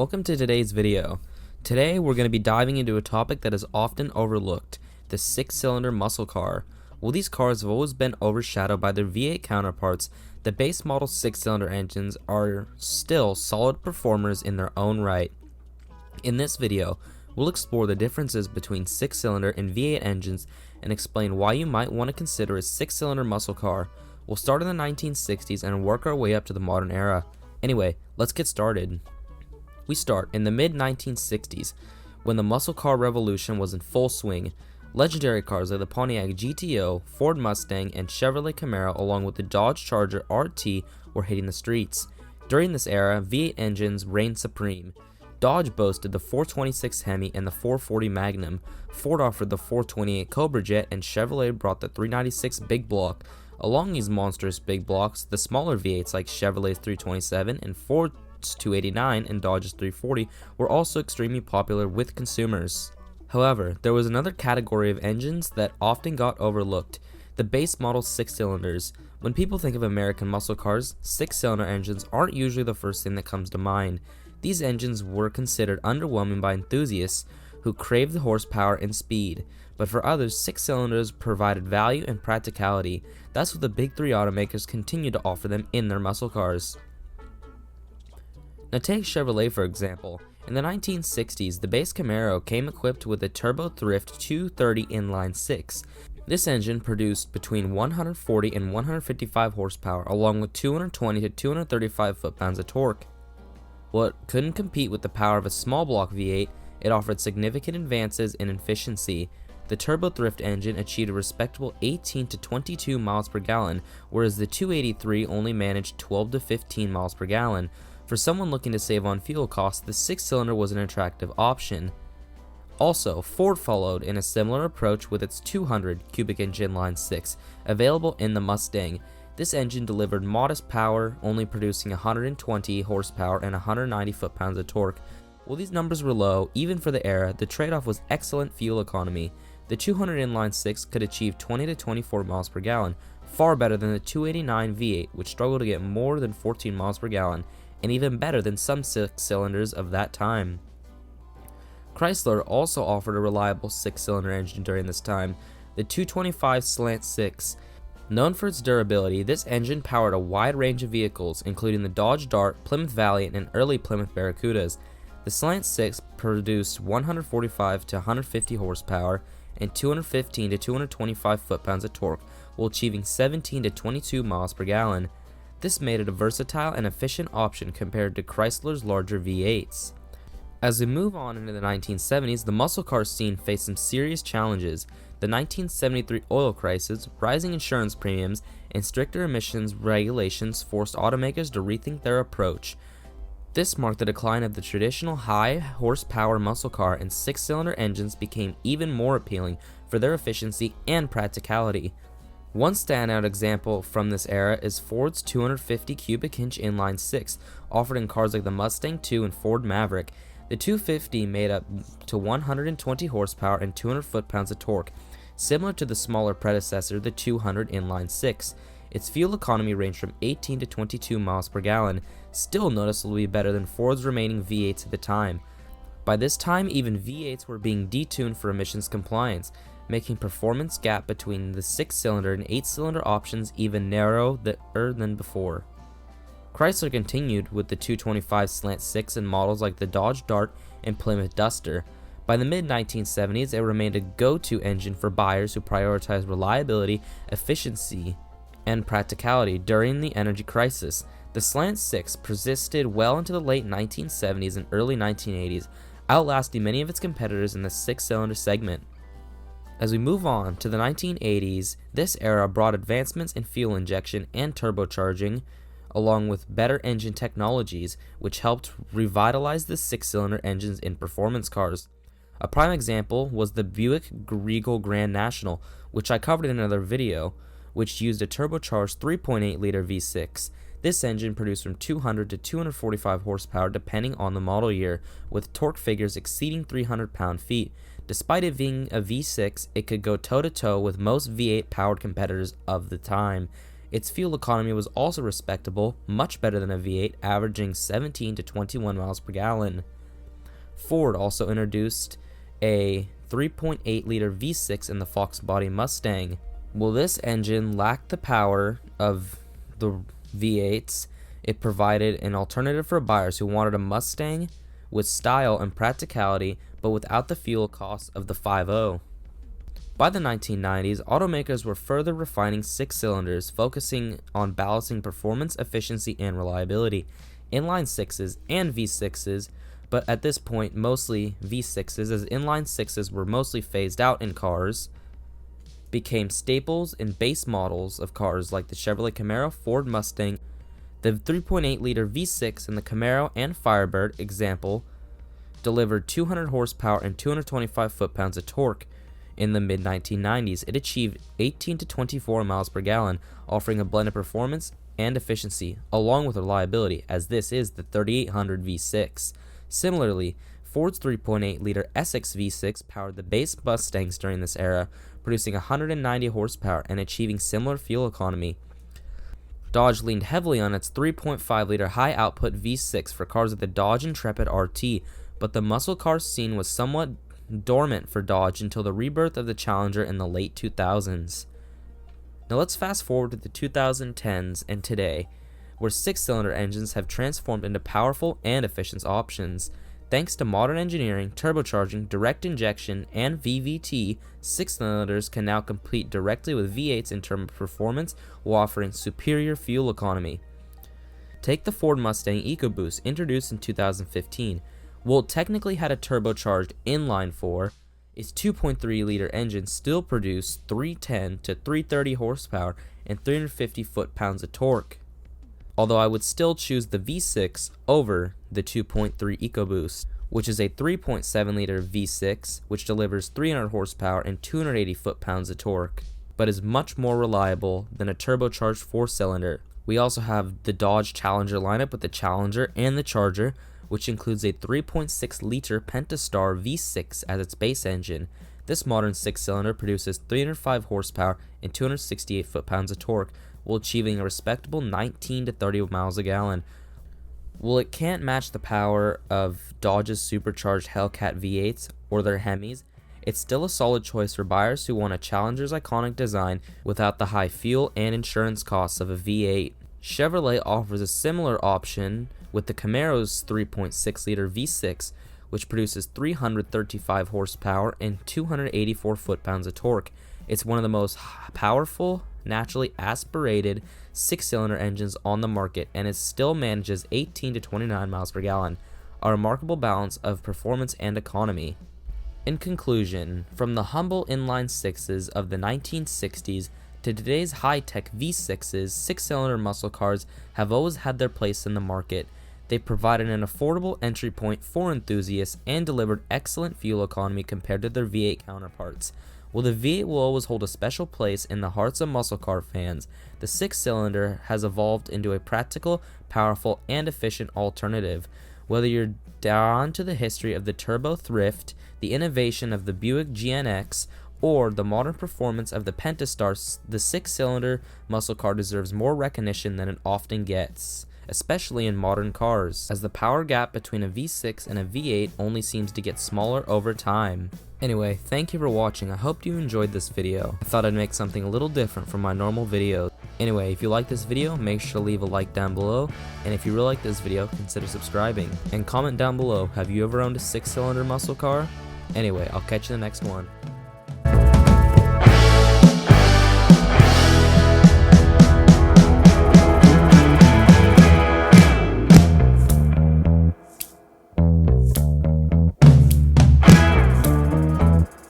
welcome to today's video. Today we're going to be diving into a topic that is often overlooked, the 6-cylinder muscle car. While these cars have always been overshadowed by their V8 counterparts, the base model 6-cylinder engines are still solid performers in their own right. In this video, we'll explore the differences between 6-cylinder and V8 engines and explain why you might want to consider a 6-cylinder muscle car. We'll start in the 1960s and work our way up to the modern era. Anyway, let's get started. We start in the mid-1960s, when the muscle car revolution was in full swing. Legendary cars like the Pontiac GTO, Ford Mustang, and Chevrolet Camaro, along with the Dodge Charger RT, were hitting the streets. During this era, V8 engines reigned supreme. Dodge boasted the 426 Hemi and the 440 Magnum, Ford offered the 428 Cobra Jet, and Chevrolet brought the 396 Big Block. Along these monstrous big blocks, the smaller V8s like Chevrolet's 327 and Ford's 289 and Dodge's 340 were also extremely popular with consumers. However, there was another category of engines that often got overlooked, the base model 6-cylinders. When people think of American muscle cars, 6-cylinder engines aren't usually the first thing that comes to mind. These engines were considered underwhelming by enthusiasts who craved the horsepower and speed, but for others, 6-cylinders provided value and practicality. That's what the big three automakers continue to offer them in their muscle cars. Now take Chevrolet for example. In the 1960s, the base Camaro came equipped with a Turbo-Thrift 230 inline-six. This engine produced between 140 and 155 horsepower, along with 220 to 235 foot-pounds of torque. While it couldn't compete with the power of a small block V8, it offered significant advances in efficiency. The Turbo-Thrift engine achieved a respectable 18 to 22 miles per gallon, whereas the 283 only managed 12 to 15 miles per gallon. For someone looking to save on fuel costs, the 6-cylinder was an attractive option. Also, Ford followed in a similar approach with its 200 cubic inch inline-six, available in the Mustang. This engine delivered modest power, only producing 120 horsepower and 190 foot-pounds of torque. While these numbers were low, even for the era, the trade-off was excellent fuel economy. The 200 inline-six could achieve 20 to 24 miles per gallon, far better than the 289 V8, which struggled to get more than 14 miles per gallon, and even better than some 6-cylinders of that time. Chrysler also offered a reliable 6-cylinder engine during this time, the 225 Slant-6. Known for its durability, this engine powered a wide range of vehicles, including the Dodge Dart, Plymouth Valiant, and early Plymouth Barracudas. The Slant-6 produced 145 to 150 horsepower and 215 to 225 foot-pounds of torque, while achieving 17 to 22 miles per gallon. This made it a versatile and efficient option compared to Chrysler's larger V8s. As we move on into the 1970s, the muscle car scene faced some serious challenges. The 1973 oil crisis, rising insurance premiums, and stricter emissions regulations forced automakers to rethink their approach. This marked the decline of the traditional high-horsepower muscle car, and 6-cylinder engines became even more appealing for their efficiency and practicality. One standout example from this era is Ford's 250 cubic inch inline-six, offered in cars like the Mustang II and Ford Maverick. The 250 made up to 120 horsepower and 200 foot-pounds of torque, similar to the smaller predecessor, the 200 inline-six. Its fuel economy ranged from 18 to 22 miles per gallon, still noticeably better than Ford's remaining V8s at the time. By this time, even V8s were being detuned for emissions compliance, making performance gap between the 6-cylinder and 8-cylinder options even narrower than before. Chrysler continued with the 225 Slant-6 in models like the Dodge Dart and Plymouth Duster. By the mid-1970s, it remained a go-to engine for buyers who prioritized reliability, efficiency, and practicality during the energy crisis. The Slant-6 persisted well into the late 1970s and early 1980s, outlasting many of its competitors in the 6-cylinder segment. As we move on to the 1980s, this era brought advancements in fuel injection and turbocharging, along with better engine technologies, which helped revitalize the 6-cylinder engines in performance cars. A prime example was the Buick Regal Grand National, which I covered in another video, which used a turbocharged 3.8-liter V6. This engine produced from 200 to 245 horsepower depending on the model year, with torque figures exceeding 300 pound-feet. Despite it being a V6, it could go toe-to-toe with most V8 powered competitors of the time. Its fuel economy was also respectable, much better than a V8, averaging 17 to 21 miles per gallon. Ford also introduced a 3.8 liter V6 in the Fox body Mustang. While this engine lacked the power of the V8s, it provided an alternative for buyers who wanted a Mustang with style and practicality, but without the fuel costs of the 5.0. By the 1990s, automakers were further refining six cylinders, focusing on balancing performance, efficiency, and reliability. Inline-sixes and V6s, but at this point mostly V6s, as inline-sixes were mostly phased out in cars, became staples in base models of cars like the Chevrolet Camaro, Ford Mustang. The 3.8 liter V6 in the Camaro and Firebird, example, delivered 200 horsepower and 225 foot-pounds of torque. In the mid-1990s, it achieved 18 to 24 miles per gallon, offering a blend of performance and efficiency, along with reliability, as this is the 3800 V6. Similarly, Ford's 3.8 liter Essex V6 powered the base Mustangs during this era, producing 190 horsepower and achieving similar fuel economy. Dodge leaned heavily on its 3.5 liter high-output V6 for cars like the Dodge Intrepid RT, but the muscle car scene was somewhat dormant for Dodge until the rebirth of the Challenger in the late 2000s. Now let's fast forward to the 2010s and today, where six-cylinder engines have transformed into powerful and efficient options. Thanks to modern engineering, turbocharging, direct injection, and VVT, six-cylinders can now compete directly with V8s in terms of performance while offering superior fuel economy. Take the Ford Mustang EcoBoost, introduced in 2015. While it technically had a turbocharged inline-4, its 2.3 liter engine still produced 310 to 330 horsepower and 350 foot-pounds of torque. Although I would still choose the V6 over the 2.3 EcoBoost, which is a 3.7 liter V6 which delivers 300 horsepower and 280 foot-pounds of torque, but is much more reliable than a turbocharged 4-cylinder. We also have the Dodge Challenger lineup with the Challenger and the Charger, which includes a 3.6 liter Pentastar V6 as its base engine. This modern six-cylinder produces 305 horsepower and 268 foot-pounds of torque, while achieving a respectable 19 to 30 miles a gallon. While it can't match the power of Dodge's supercharged Hellcat V8s or their Hemis, it's still a solid choice for buyers who want a Challenger's iconic design without the high fuel and insurance costs of a V8. Chevrolet offers a similar option with the Camaro's 3.6 liter V6, which produces 335 horsepower and 284 foot-pounds of torque. It's one of the most powerful, naturally aspirated six-cylinder engines on the market, and it still manages 18 to 29 miles per gallon, a remarkable balance of performance and economy. In conclusion, from the humble inline-sixes of the 1960s to today's high-tech V6s, six-cylinder muscle cars have always had their place in the market. They provided an affordable entry point for enthusiasts and delivered excellent fuel economy compared to their V8 counterparts. While the V8 will always hold a special place in the hearts of muscle car fans, the six-cylinder has evolved into a practical, powerful, and efficient alternative. Whether you're down to the history of the Turbo-Thrift, the innovation of the Buick GNX, or the modern performance of the Pentastar, the six-cylinder muscle car deserves more recognition than it often gets, especially in modern cars, as the power gap between a V6 and a V8 only seems to get smaller over time. Anyway, thank you for watching. I hope you enjoyed this video. I thought I'd make something a little different from my normal videos. Anyway, if you like this video, make sure to leave a like down below, and if you really like this video, consider subscribing. And comment down below, have you ever owned a six-cylinder muscle car? Anyway, I'll catch you in the next one.